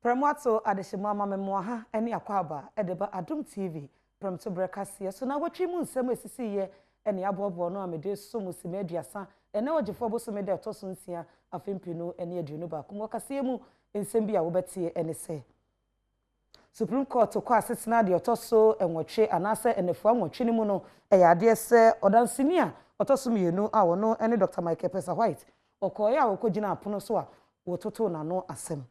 Premtobre Adeshimama memoaha ene akwaba edeba Adom TV Premtobre Kasee so na watwi mu nsem esisi ye ene abobo no amede so musime aduasa ene ogefo bosome de to so nsia afempinu ene aduonu ba ko Kasee mu nsem bi a wobete ene se Supreme Court ko asesena de otoso enwotwe anase enefu anwotwe ni mu no eyade se odansini a otoso mienu a wono ene Dr. Michael Pesa White okoye a okogina apono so a wototo na no asem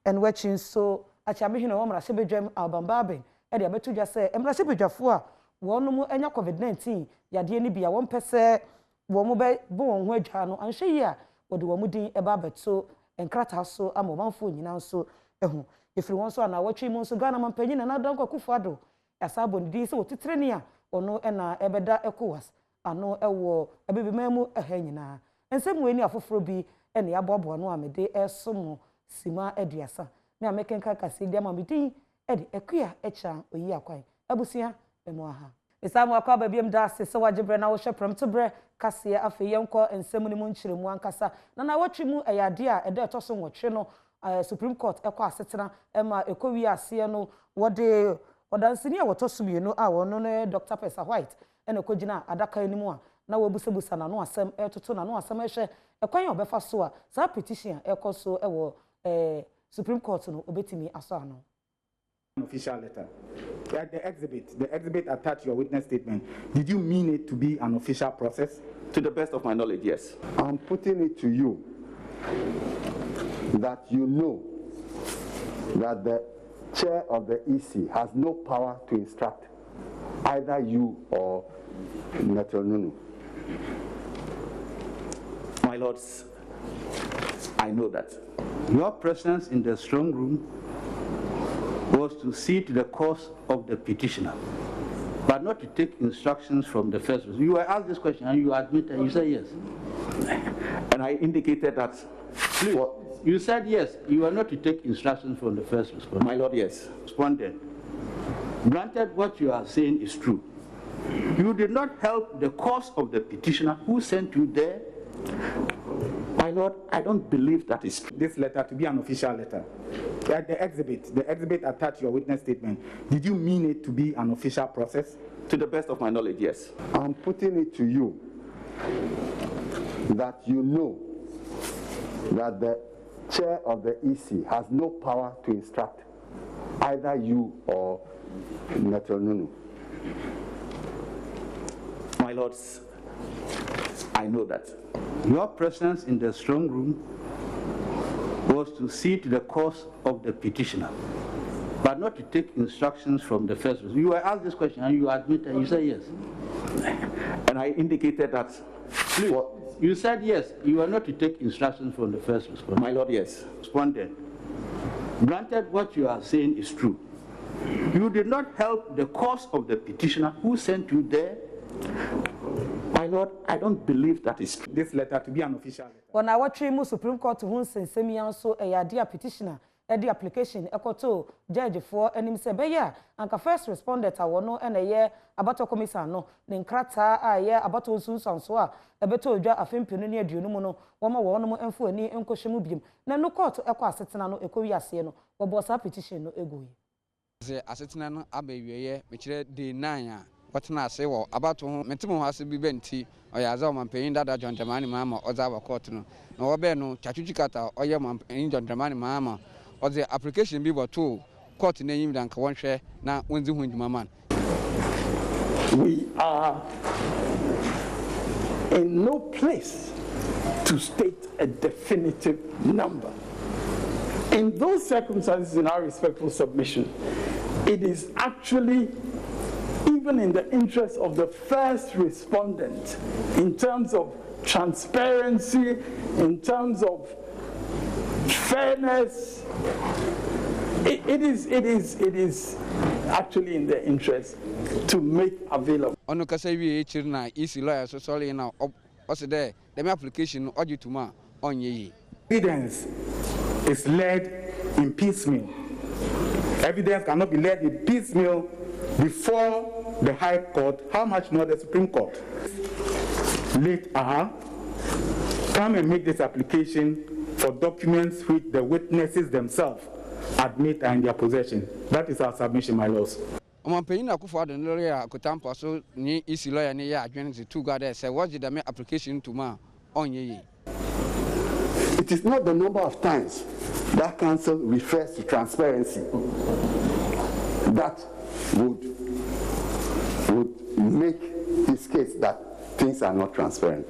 and watching so achamehino wo mra sebedwam albambaben e de abetu dwa se emra sebedwafo a wono mu enya covid-19 yade ni bia won pese wo mu be bo won ho adwa no anhwe yi a wode wo mu din eba beto enkrata so amomanfo nyina so ehu efiri won so na watwi mu so Ghana mampanyi na Danko Akufo-Addo asabo ndi se wotitre ni a ono na ebeda ECOWAS ano ewo ebebemamu nyina ensem weni afoforo bi ene abobo no amede esomo sima aduasa me amekenka Kasee dia mamidi edi ekua echa oyi akwan abusia memoaha esamu akwa babiem da se wajebre na wo hwe Premtobre Kasee afeye nko ensem ni mu nkyeremu ankasa na watwi mu eyade a ede etoso nwotwe no Supreme Court ekwa asetena ema ekowi ase no wode odansini a wotoso mienu a wono ne Dr. Pesa White ene kogina adaka animu a na wobusebusa na no asem etoto na no asem ehwe ekwan obefa so a sa petition ekoso ewo Supreme Court no obetimi aso ano official letter. The exhibit attached your witness statement. Did you mean it to be an official process? To the best of my knowledge, yes. I'm putting it to you that you know that the chair of the EC has no power to instruct either you or Nunu. My lords, I know that. Your presence in the strong room was to see to the cause of the petitioner, but not to take instructions from the first person. You were asked this question and you admitted, you said yes. And I indicated that. Please, you said yes, you were not to take instructions from the first responder. My lord, yes. Responded. Granted, what you are saying is true. You did not help the cause of the petitioner who sent you there. My lord, I don't believe that is true. This letter to be an official letter. The exhibit attached your witness statement. Did you mean it to be an official process? To the best of my knowledge, yes. I'm putting it to you that you know that the chair of the EC has no power to instruct either you or Nunu. My lords, I know that. Your presence in the strong room was to see to the cause of the petitioner, but not to take instructions from the first person. You were asked this question and you admitted, you said yes. And I indicated that. Please, you said yes, you were not to take instructions from the first responder. My lord, yes. Responded. Granted, what you are saying is true. You did not help the cause of the petitioner who sent you there. My lord, I don't believe that is true. This letter to be an official letter. When I watch mu Supreme Court hu nsensemi anso eyade petitioner edi application ekoto judge for enim se beya anka first respondent awono eneye abato commission no ne nkrata aye abato sunsanso a ebeto odwa afempinu ne aduonu mu no woma wono mu emfo ani enkohwemu biem na no court ekọ asetena no ekowi ase no wo sa petition no egoyi se asetena no abawieye mekire day 9 a watena ase wo abato ho metimo ho ase bi benti oyaza o mampanyin dada John Dramani mama oza ba court no na wo be no twatwutwikata oye mampanyin John Dramani mama oze application bi boto court na yim danka wonhwe na wonzi hu ndwuma man. We are in no place to state a definitive number. In those circumstances, in our respectful submission, it is actually even in the interest of the first respondent, in terms of transparency, in terms of fairness, it is actually in their interest to make available. Ono kasa wi echir na isi lawyer so sorry na ose there the application odutuma onye yi. Evidence is led in piecemeal. Evidence cannot be led in piecemeal before the High Court, how much more the Supreme Court. Late come and make this application for documents which the witnesses themselves admit are in their possession. That is our submission, my lords. Omanpenyin Akufo-Addo lawyer Kotampo so ni isi lawyer ni ya adwene to two God say what did the application to ma onye. It is not the number of times that council refers to transparency that would make his case that things are not transparent.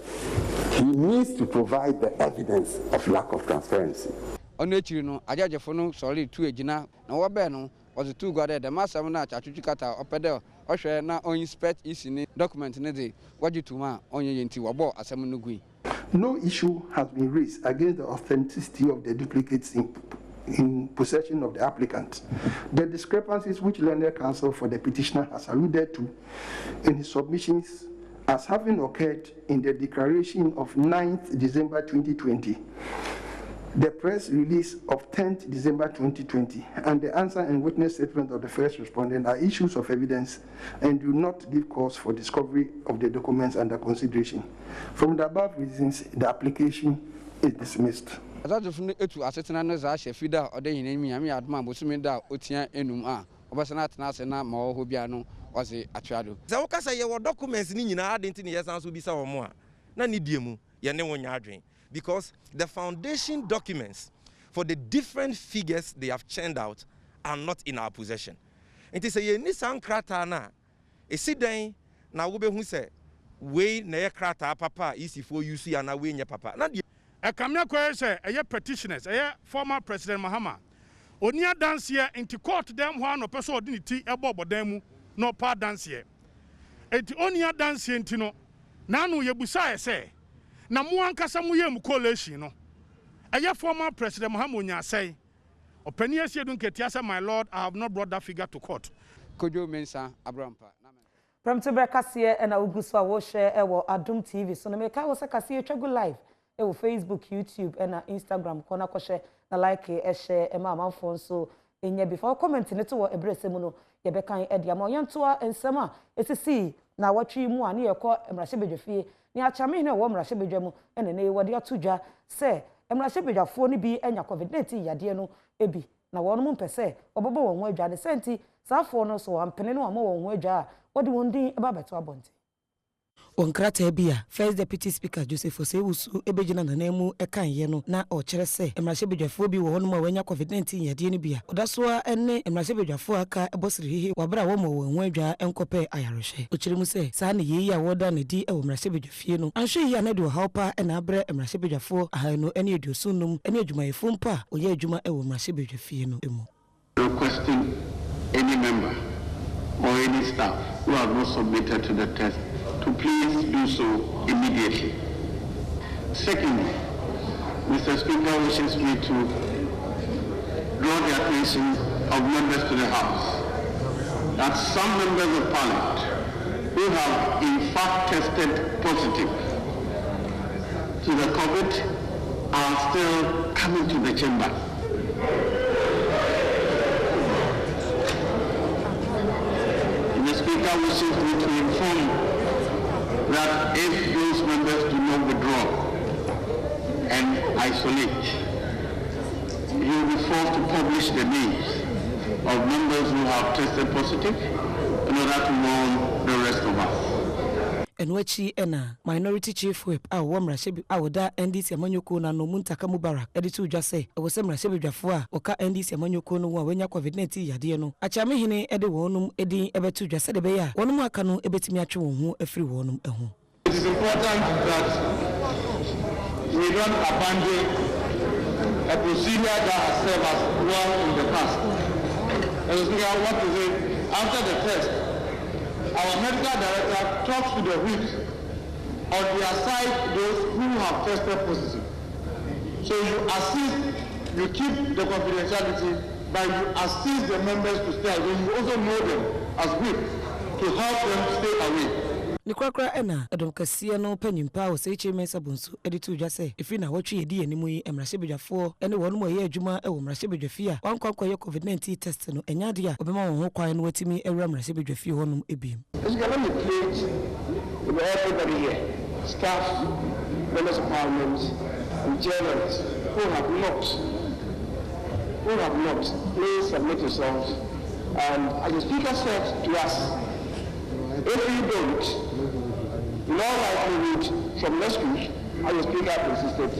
He needs to provide the evidence of lack of transparency. On the no, Ajajefo no sorry to ejina na wabe no was two God the master na chachuchikata opedel ohwe na on inspect isi document ne dey waji to ma onye nti wabo asem no gui. No issue has been raised against the authenticity of the duplicates in possession of the applicant. The discrepancies which learned counsel for the petitioner has alluded to in his submissions as having occurred in the declaration of 9th December 2020, the press release of 10th December 2020, and the answer and witness statement of the first respondent are issues of evidence and do not give cause for discovery of the documents under consideration. From the above reasons, the application is dismissed. Ajajefo etu asetena no za shefida odenyin mi ami adoma bosumi da otia enum a obasana atena se na ma ho bia no wase atwado. Za wo kasa ye wo documents ni nyina adenti ne yesan so bisa wo mo a na ne diemu ye ne wonya adwen. Because the foundation documents for the different figures they have churned out are not in our possession. It is a Nissan krata na esi den na wo behu se we na ye krata papa isi for you see na we nya papa. Na de Ekamia kwa say eye petitioners eye former President Mahama onia dance here into court dem ho no person odiniti ebo dan mu no pa dance here. Enti onia dance here ntino na no yebusa say na mu ankasa mu yem collation no eye former President Mahama onya say opani asie dun ketia say my lord I have not brought that figure to court. Kojo Mensa Abrampa Premtobre Kasee and Augusto a wo share ewo Adom TV so na me ka wo se Kasee twagu live ewo Facebook, YouTube and Instagram kona ko share na like share e ma amanfo so enya before comment ne to wo ebrese mu no ye be kan e dia ma yentoa ensem a esisi na watwi mu a ne ye ko emrahye bedwafie ni achame ne wo emrahye bedwa mu ene ne wo de atodwa se emrahye bedwafo ne bi enya COVID-19 yade no ebi na won mu mpese obobo won ho adwa ne senti safo no so ampene no amo won ho adwa wo de won din e ba beto abonte Onkrata ebia First Deputy Speaker Joseph Osewusu ebegina na nemu ekan ye no na o kire se emrahye bedwafo bi wo honum a wanya COVID-19 yade ne bia odasoa enne emrahye bedwafo aka ebosiri hihi wabra wo mo won adwa enkope ayarehwe o kire mu se sa ne yeyi a woda ne di e wo emrahye bedwafie no anhwe yi na de hawpa e na abre emrahye bedwafo ahanu ene edusunum ene adwumayefo mpa oye adwuma e wo emrahye bedwafie no emu. Requesting any member or any staff who have not submitted to the test to please do so immediately. Secondly, Mr. Speaker wishes me to draw the attention of members to the House that some members of Parliament who have in fact tested positive to the COVID are still coming to the chamber. The Speaker wishes me to inform that if those members do not withdraw and isolate, he will be forced to publish the names of members who have tested positive in order to warn the rest of us. Enwechi ena minority chief whip a wo mrahye a woda NDC amanyoko na no muntaka mubarak editu dwase e wo se mrahye bedwafo a oka NDC amanyoko no wo wenya COVID-19 yade no achame hene ede wonum edin ebetu dwase de be ya wonum aka no ebetimi atwe won ho afiri wonum eho. It is important that we don't abandon a procedure that has served us well in the past. As we are what to say, after the test, our medical director talks to the whips on their side those who have tested positive. So you assist, you keep the confidentiality, but you assist the members to stay away. You also know them as whip to help them stay away. Nikrakra ena Adom Kasee no panyimpa o se cheme sabonso editu dwase efi na wotwe yedi animu yi emrahye bedwafo ene wonum ye adwuma e wo mrahye bedwafie a wankwankwa ye COVID-19 test no enyade a obema won ho kwan no watimi ewura mrahye bedwafie honum ebim. It's going to plate with everybody here, staff, members of parliament, and journalists who who have not, please submit yourselves. And as the Speaker said to us, if you don't, in all likelihood, from next week, as the Speaker persisted,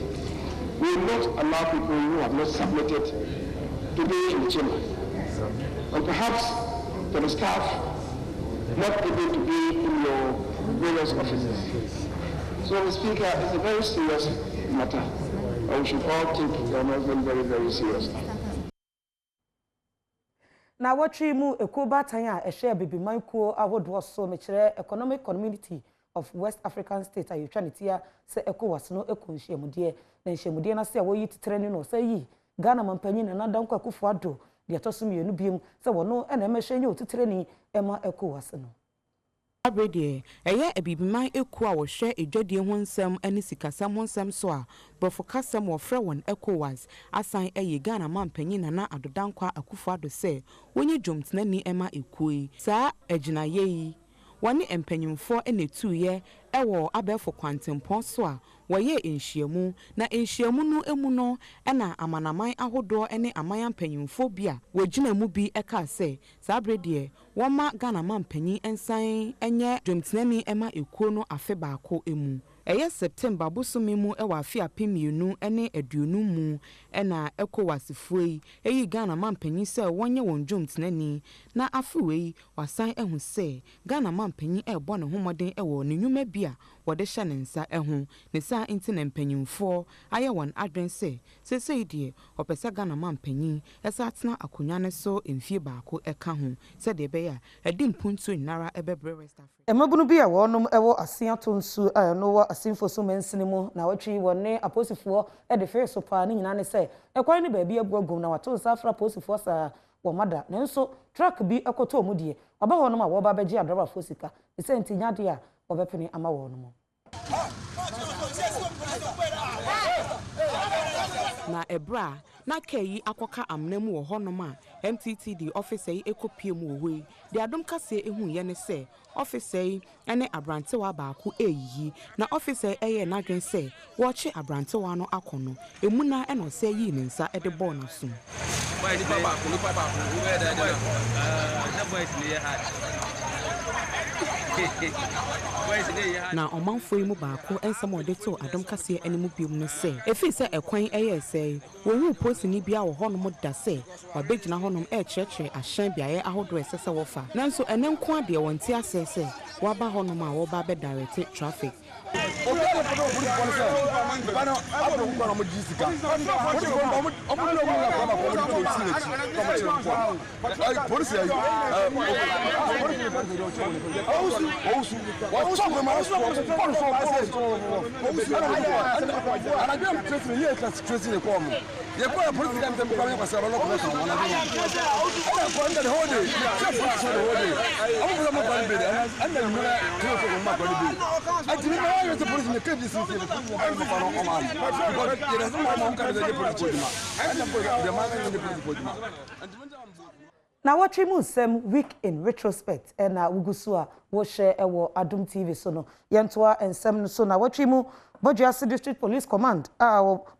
we will not allow people who have not submitted to be in the chamber. And perhaps for the staff not able to be in your various offices. So, Mr. Speaker, it's a very serious matter, and we should all take the announcement very, very seriously. Now, what you move a Cuba Tanya, a share baby Michael, I would was so much economic community of West African states. Are you trying to hear? Say, Echo was no Echo, Shemudia, then Shemudia, and say, what you training or say ye, Ghana Mampanin, and Adam Kakufuado, the Atosumi, and Nubium, so no, and I'm ashamed you to training Emma Echo was no. Abrede, a baby my equa will share a juddy one sem and Sikasam one sem soa, but for Casam or Frewan echo was, assign a Ghana man penin and not at the Dankwa Akufado say, when you jumped Nanny Emma Equi, Sa Ejina ye. 1 empenyum 4 and 2 year, ewo abe for quantum ponsoa, waye enhyiamu na enhyiamu no emu no na amanaman ahodo ene amayan penyum phobia wagina mu bi eka se sabrede woma Ghana man penyin ensan enye dwemtenani ema ekuo no afe baako emu eye September busumi mu ewa afi apemienu ene aduonu mu na ekowasifui eyi Ghana man penyin se wonye won dwemtenani na afiwei wasan ehu se Ghana man penyin ebo ne homoden ewo ne nnwuma bia wode hye ne nsa ehu ne sa inti ne mpanyimfo aye won adwen se sesei die opese Ghana man penyin esa atena akonya ne so emfie baako eka ho se de be ya edi mpuntu nara ebebre West Africa emabunu bia wonum ewo asia tonsu no wa asinfo so mensini mu na watwi wonne aposifo e de fe so pa ne nyina ne se ekwan ne ba bia buagum na wato nsa afra aposifo sa wo mada nanso truck bi ekoto mu die oba wonum a wo ba beji adroba fosika ne se ntinya de a obepene ama wonum na ebra na kai akoka amnemu wo honom a MTTD officer yi ekopie mu ohoi de Adom Kasee ehu ye ne se officer yi ene abrantewa baako eyi na officer eye na dwen se wo che abrantewa no akono emu na eno se yi ne nsa ede ball na so na omanfo yi mu baako ensem ode to Adom Kasee animu biom no se efi se ekwan eye se wo hu post ni bia wo honom da se wabegina honom e kyerkyere ahyan biaye ahodo esese wo fa nanso enenko ade wonti asese waba honom a wo ba be direct traffic na watwi mu nsem week in retrospect na wugusua wo share ewo Adom TV so no yentoa ensem so na watwi mu Bojuase District Police Command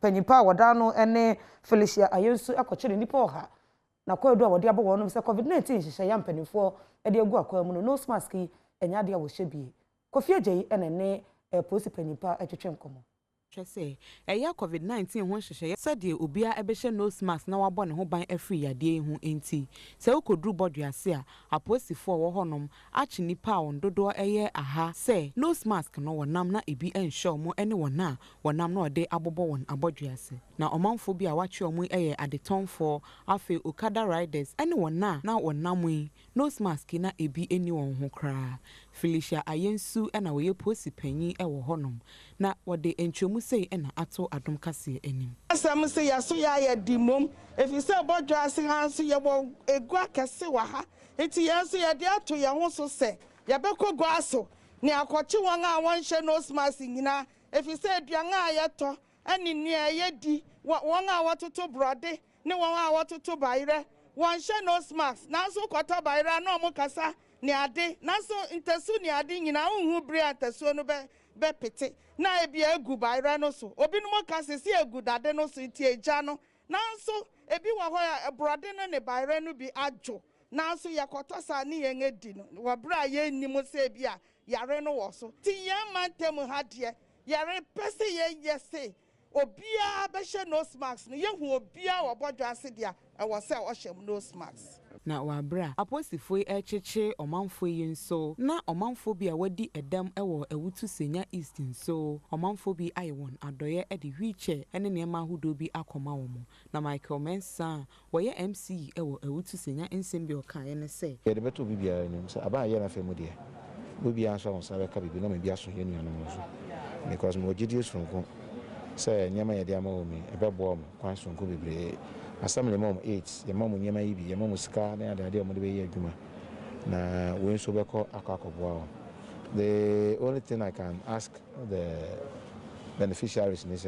penyipa wodano ene Felicia Ayensu akochire nipa oha na kwaedu a wode abo wonu se COVID-19 hihye ya mpanifo ede egu akwa mu no nose mask enyade a wo hyebie Kofi Ajayi enene police penyipa etwetwe nkomo Chese eya COVID-19 ho hyehyɛ sɛdeɛ obia ɛbɛhyɛ nose mask na wabɔ ne ho ban afiri yadeɛ hu enti sɛ ukodru Bojuase a aposifo wɔ hɔnom akyi nipa a dodoɔ ɛyɛ aha sɛ nose mask no wɔnam na ebi ɛnhyɛ mo ɛne wɔna wɔnam na ɔde abobɔ wɔn Bojuase na ɔmanfo bi a wakye ɔmo ɛyɛ adetonfo afi Okada riders ɛne wɔna na wɔnam yi nose mask na ebi ɛni wɔn ho kraa Felicia Ayensu ɛna wɔyɛ posi panyi ɛwɔ hɔnom na wɔde entwomu sei ɛna ato Adom Kasee anim asɛm se yaso ya dimom efisɛ Bojuase hanso yɛbɔ egu akɛse wɔ ha enti yɛnso yɛde ato yɛn ho so sɛ yɛbɛkɔ guaso ne akɔkye wɔn a wɔnhyɛ nose mask nyina efisɛ aduan a yɛtɔ ɛne nea yɛdi wɔn a wɔtoto brɔde ne wɔn a wɔtoto bayerɛ wɔnhyɛ nose mask nanso kɔtɔ bayerɛ na ɔmo kasa ne ade nanso ntasu ne ade nyina unhu bre atasu no be pete na ebia egu bayerɛ no so obi no mo kasa si egu dade no so nti eja no nanso ebi wa ho ya brode no ne bayre no bi adwo nanso yakota sa ne yen edi no wo bra ye nnim se bia yare no wo so ti yan mantem ha de yare pese ye yese obia be hye nose mask no ye hu obia wo bodwo ase dia e wo se o hye nose mask na wabra apostifo echeche omanfo yi nso na omanfo bi a wadi edam ewo ewutu senya east nso omanfo bi ayewon adoye edi wheelchair ene nema hudo bi akoma wo mo na Michael Mensa woye MC ewo ewutu senya ensem okaye ne se ye de beto bibia nim se aba ye na femu de obi anso on sabe ka bibi no me bia so ye nuanu mo so because mo gidi sonko se nyama ye de ama wo mi ebebo mo kwan sonko bibre assembly mom 8 ye mom nyema yibi ye mom ska na ade ade mo de be ye adwuma na we nso be ko akakoboa. The only thing I can ask the beneficiaries is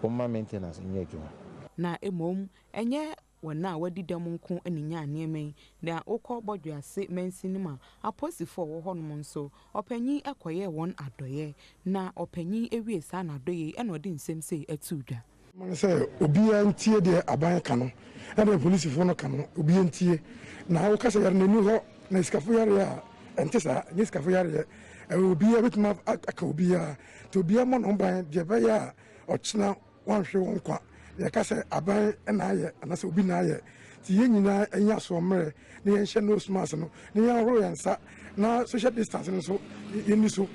home maintenance in your adwuma na emom enye wona wadi dam nko aninya anemen na okọ bodwo ase mensinima aposifo wo honom nso opanyin ekoye won adoye na opanyin ewie sa na adoye ena odi nsem sei atudwa man say obia ntie de aban ka no na de police fo no ka no obia ntie na wo kasa yar nani ho na skafo yar ya entesa ni skafo yar ya obia bituma aka obia to obia mo no ban je ba ya ochina wanhwe won kwa ya kasa aban na aye na se obi na aye ti ye nyina enya so mre na ye hye no smas no na ye ro yansa na social distance no so ye ni so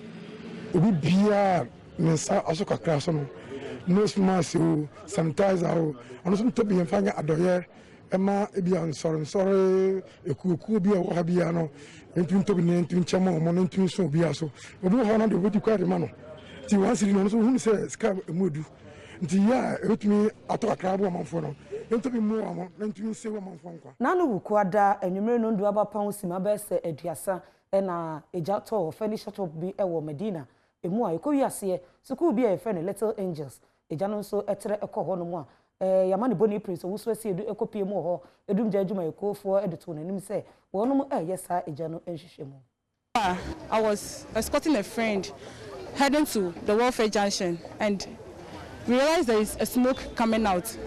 obi bia mensa aso kakra so no nose mask o sanitizer o ono so to bi enfanya adoye ema ebia nsore ekuku bi o ha bia no entun to bi ne entun chama mo no entun so bia so obi ho na de bodi kwa de ma no ti wansiri no so hunu se ska emudu nti ya etumi ato akra bo amanfo no ento bi mu amo entun se wo amanfo nkwa na no wuku ada enwumere no ndu abapa hosima be se aduasa na eja to furnish shop bi ewo Medina emu a ekowi ase sukuu bi e friend Little Angels eja no so etere ekọ ho no mu a yamane boni prince wuso ase edu ekopie mu ho edum ja adwuma ekofo edeto nanim se wonum yesa eja no enhwehwemu. I was escorting a friend heading to the welfare junction and realized there is a smoke coming out.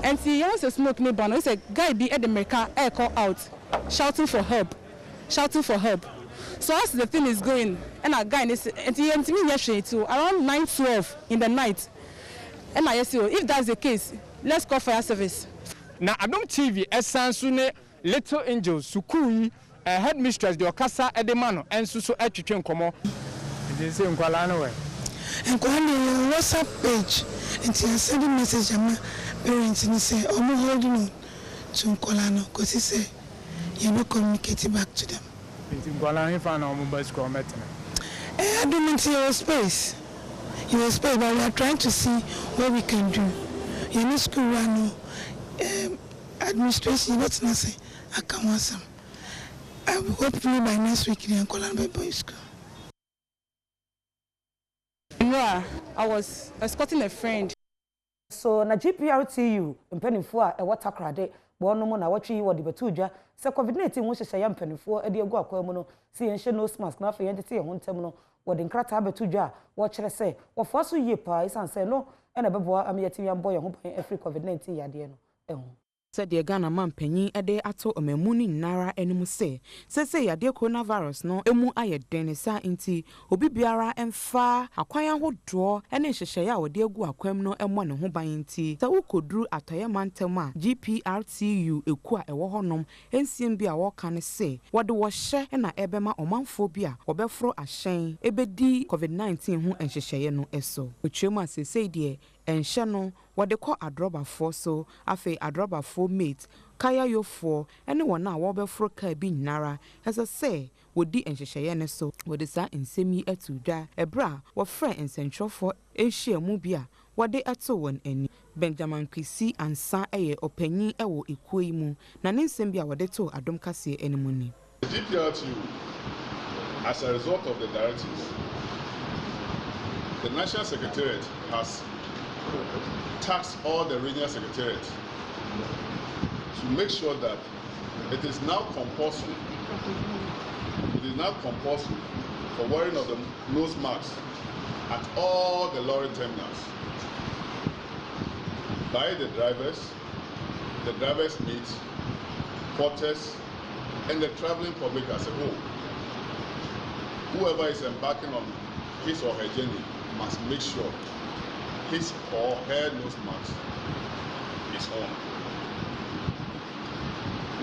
And see, once a smoke nearby, it's a guy be at the America air call out, shouting for help. So as the thing is going, and a guy is and he me yesterday too, around 9:12 in the night. And I say, if that's the case, let's call fire service. Now Adom TV esansune Little Angels sukui headmistress de Okasa Edemano and susu etwetwe nkomo. They say nkwala no we. Nkwala no WhatsApp page and he send a message ama parents and say omo holding on to nkwala no cause he say you no communicate back to them. Nkwala if na omo bus ko metina. I don't mean your space. Your space, but we are trying to see what we can do. You know school run administration let's not say I can want some. I will hopefully by next week in Columbia Boys School. No, I was escorting a friend. So na GPRTU mpanimfo a ewota krade bono mo na watwi wo de betudwa se COVID-19 wo hyehye ya mpanimfo ade egu akwa mu no se yenhye nose mask na afa yende te ye hontem no wo de nkrata betudwa wo kyere se wo fa so yie pa isan se no ena bebo amyeti yambo ye ho ban afri COVID-19 yade no ehu said the Ghana man penny a day ato a memuni nara enimu say ya de coronavirus no emu aye denisa inti obi biara emfa akwanya ho draw ene hyehye a de egu akwam no emo ne ho ban inti sa ukodru atoye mantem a GPRTU eku a ewo honom ensiem bi a wo kan say wode wo hye na ebema omanfo bi a obefro ahyen ebedi COVID-19 ho enhyehye no eso otwemu asese de enhye no wode ko adroba fo so afi adroba fo mate kaya yo fo ene wona wo be fro ka bi nara ese say wodi enhyehyeye ne so wode sa ensemi atudwa ebra wo frɛ ensentwofo ehye mu bia wode ato won ani Benjamin Kwesi ansa eye opanyin ewo ekuyi mu na ne nsem bia wode to Adom Kasee animuni. The GPRTU, as a result of the directives, the National Secretariat has tasked all the regional secretariats to make sure that it is now compulsory. It is now compulsory for wearing of the nose masks at all the lorry terminals. by the drivers meet, porters, and the traveling public as a whole. Whoever is embarking on his or her journey must make sure his or her nose mask is on.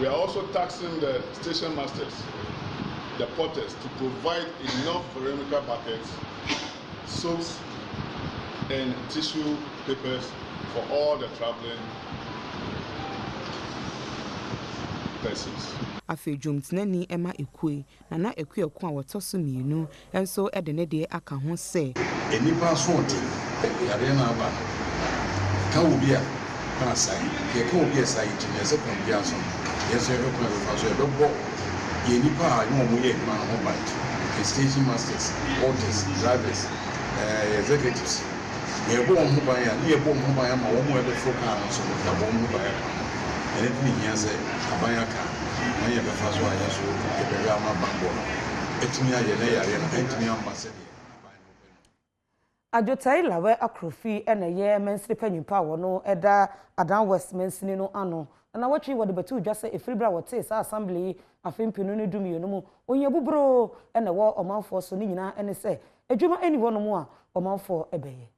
We are also taxing the station masters, the porters, to provide enough perimeter buckets, soaps, and tissue papers for all the traveling persons. Afi jumtnani ema ekue na ekue kwa wotoso mienu enso ede ne de aka ho se enipa so odi yare na aba ka obi a na sai ke ka obi sai ti ne se kon bia so yes e ko na fa so e bebo enipa a no mo ye ma ho ba the station masters, porters, drivers, executives ye bo mo ba ya ye bo mo ba ya ma wo mo e be fo ka so da bo mo ba ya ene ti ni yanse abanya ka Ajotai lawe akrofi ena ye mensri panyimpa wono eda Adom West mensini no ano na watwi wode betu dwa se efribra wote sa assembly afempinu ne dumiyo no mu onye bubro ena wo omanfo so ni nyina ene se adwuma eni wono mu a omanfo ebeye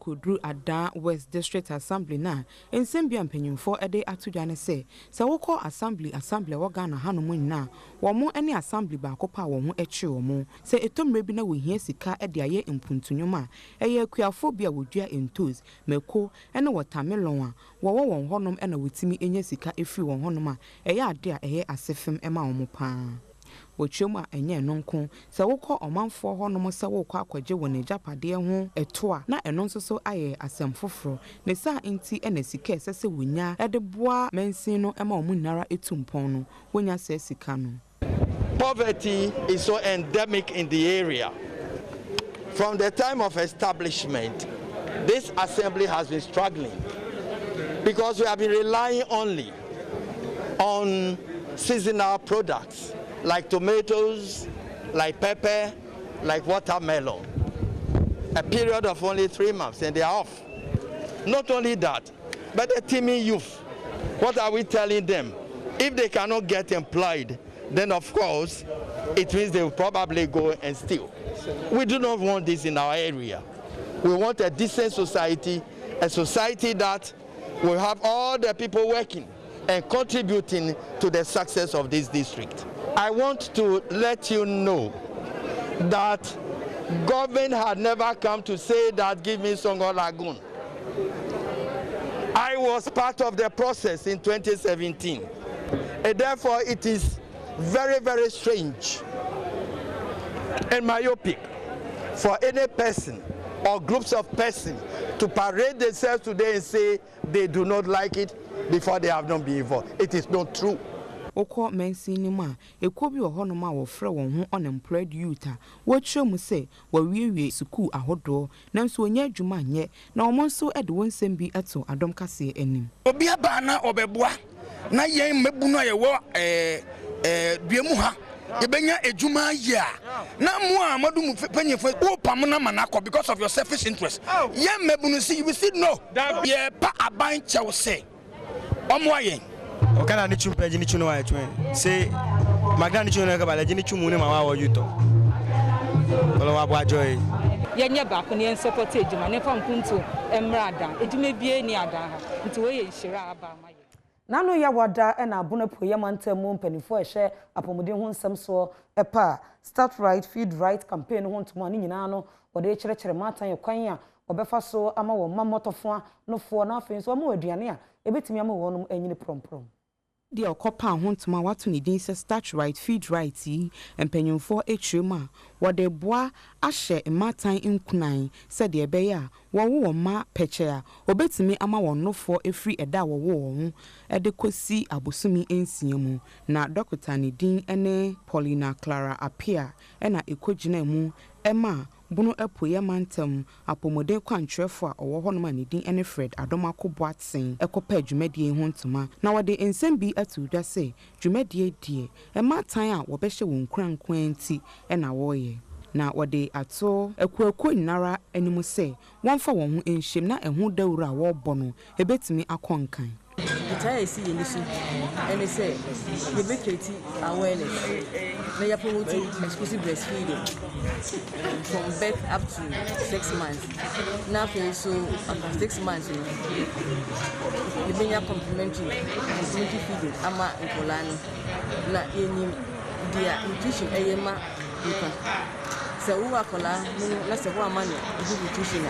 Kudru Adom West District Assembly na ensembia mpanyimfo ede atudwane se wokọ assembly wo Ghana hanom nyina wo mo ene assembly ba kopa wo ho echi wo mo se etomre bi na wo hia sika ede aye mpuntunyoma eye akuafo bia wodua entos meko ene watermelon a wo won honom ena wotimi enya sika efri won honom a eye ade a eye asefem ema wo mo pa Wochuma enye nonko se wokọ omanfo honom se wokọ akwaje won ejapade ho eto a na eno nso so aye asem foforo ne sa enti ena sika sese wonya ede boa mensin no ema omunara etumpon no wonya se sika no. Poverty is so endemic in the area. From the time of establishment, this assembly has been struggling because we have been relying only on seasonal products like tomatoes, like pepper, like watermelon. A period of only 3 months and they are off. Not only that, but the teeming youth, what are we telling them? If they cannot get employed, then of course, it means they will probably go and steal. We do not want this in our area. We want a decent society, a society that will have all the people working and contributing to the success of this district. I want to let you know that government had never come to say that give me Songo Lagoon. I was part of the process in 2017. And therefore it is very, very strange and myopic for any person or groups of persons to parade themselves today and say they do not like it before they have not been involved. It is not true. Oko mensini ma ekobi ohono ma wo frɛ won ho unemployed youth a wo kyerɛmu se wo wiewie suku ahodo nanso onya adwuma nye na omo nso ede won nsɛm bi eto Adom Kasee anim obi aba na obeboa na yen mabunu ayewo duemu ha yebenya adwuma ya na mo a madum panyefo wo pam na manako because of your selfish interest yen mabunu see you see no ye pa aban chew se omo ayen okana ni chumpe jini chuno wa chwe se magna ni chuno ka bala jini chumu ne mama wa yuto olo wa bwa joy yenye ba ko ne support ejuma ne fam kunto emrada ejuma bie ni ada ha nti we ye nhira aba ma ye nano ya wada na abuna poye mantamu mpanifo ehye apomuden ho nsem so epa start right feed right campaign ho ntoma ni nyina no wode kyerɛkyerɛ matan yakwan a obefa so ama wo mamotofo no fo na afenso ama aduane a ebetimi ama wonum anyini promprom dia okopa ho ntoma wato ni din se start right feed right yi empanyumfo etwema wode boa ahye matan nkunan se de ebeya wo ma peche a obetimi ama wonnofo efri eda wo ho ede kosi abosumi ensiemu na dokota ni din ene Paulina Clara Apia ena ekogina mu ema bunu epoye mantam apomode kwantwefo a owo hono ma ne din ene Fred Adom Akobwaten ekopa dwumadie ho ntoma na wode ensem bi atudwa se dwumadie die ematan a wo behye won kurankwan nti ena wo ye na wode ato akuaku nyinara anim sɛ wɔmfa wɔn ho enhyem na ɛho dawura a wɔbɔ no ebetimi akɔnkan. I see in this and they say you be creating awareness. Now you promote exclusive breastfeeding from birth up to 6 months. Now so after 6 months you bring your complimentary feeding ama inkolano. Na any their nutrition ayema you can. So who are kola na se who money nutrition.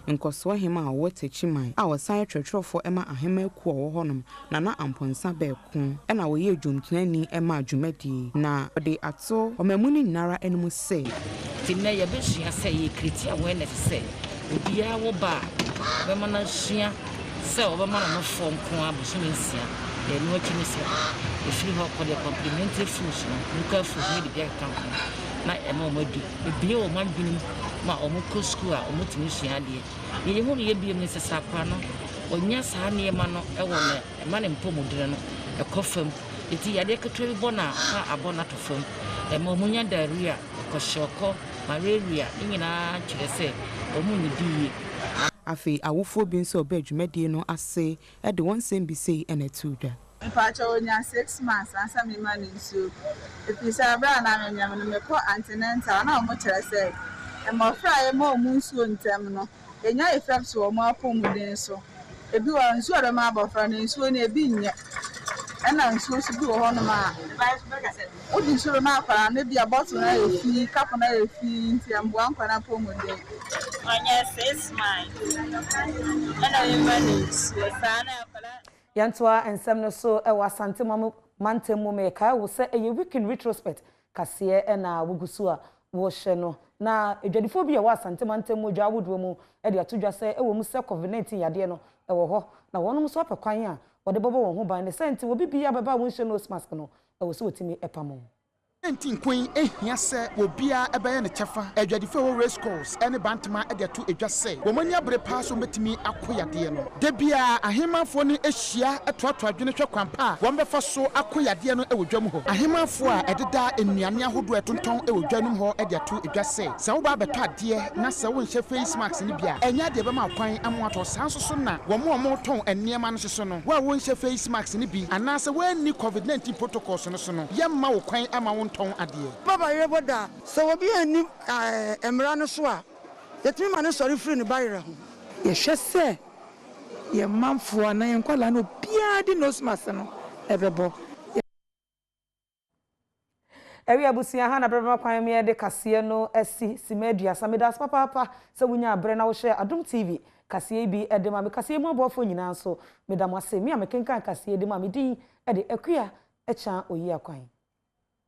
Nkɔsoa hema a wɔte chiman a wɔsan twɛtwɛfo ɛma ahema ku wɔ hɔnom na amponsa bɛɛko ɛna wɔyɛ dwomtunani ɛma dwumadie na wɔde ato ɔmamuni nyinara anim sɛ tinna yɛ bɛsua sɛ yɛ kriti awareness sɛ obiara wɔ ba bɛma na sua sɛ ɔbɛma na no fɔm ko abosom nsia no chini se e free ho ko de complementary foods no ka food ni de kan na e ma mo di e bie o man binim ma o mo ko school a o mo timi sua de ye hu ye bie ni se sakwa no onya saa ne ma no e wo ne e ma ne mpo mo dire no e ko fam e ti ya de ketwe bi bona ka abona to fam e ma mo nya diarrhea ko shoko malaria nyina kire se o mo ni die afi awofo bi nso oba dwumadie no ase e de won sem bi sei ene tuda Pacha onya 6 months ansa me ma nso episa bra na me nyam no me ko antenatal na omo kire say e mo fra e mo mu nsuo ntem no enya effect wo mo apomuden so ebi wa nsuo de ma abofra na nsuo na ebi nye ena nsuo so bi wo ho no ma odi nsuo na akwa na bi abottle na efi cup na efi nti ambo ankwa na apomuden onya 6 months ena me ma nso sana Yantoa ensem no so e wasante mantemu me kai wo se e weekend retrospect Kasee e na wugusu a wo hye no na edwadifo bi e wasante mantemu dwa wodo mu e de atodwa se e wo mu se COVID-19 yade no e wo ho na wonom so apekwan a wo de bobo wo ho ban ne senti wo bibia beba wo hye nose mask no e wo so wotimi epamo Queen ehia se obia ebeye ne chefa adwadifo wo race course ene bantama ede to edwa se wo mani abre pa so metimi akoyade no de bia ahemafo ne ehia etoato adwene hwe kwampa wo mbefa so akoyade no ewodwam ho ahemafo a ededa enuane ahodo etonton ewodwanum ho ede to edwa se wo ba beto ade na se wo nhye face mask ne bia enya de be ma kwan amoato sanso so na wo mo ton enema no so no wo nhye face mask ne bi anase wo ani COVID-19 protocols no so no yemma wo kwan ama wo ton adie baba yeboda so obi ani emra no so a yetimi ma no sori free ni bayira ho ye hwese ye manfo na ye nkwala no bia di nose mask no ebebo Ewi abusia ha na brema kwan me de Kasee no esi simedua samedas papa se wunya abre na wo hye Adom TV Kasee bi e de ma me Kasee mu abofo nyina so medam ase me a mekenkan Kasee de ma me din e de akua e chan oyi akwan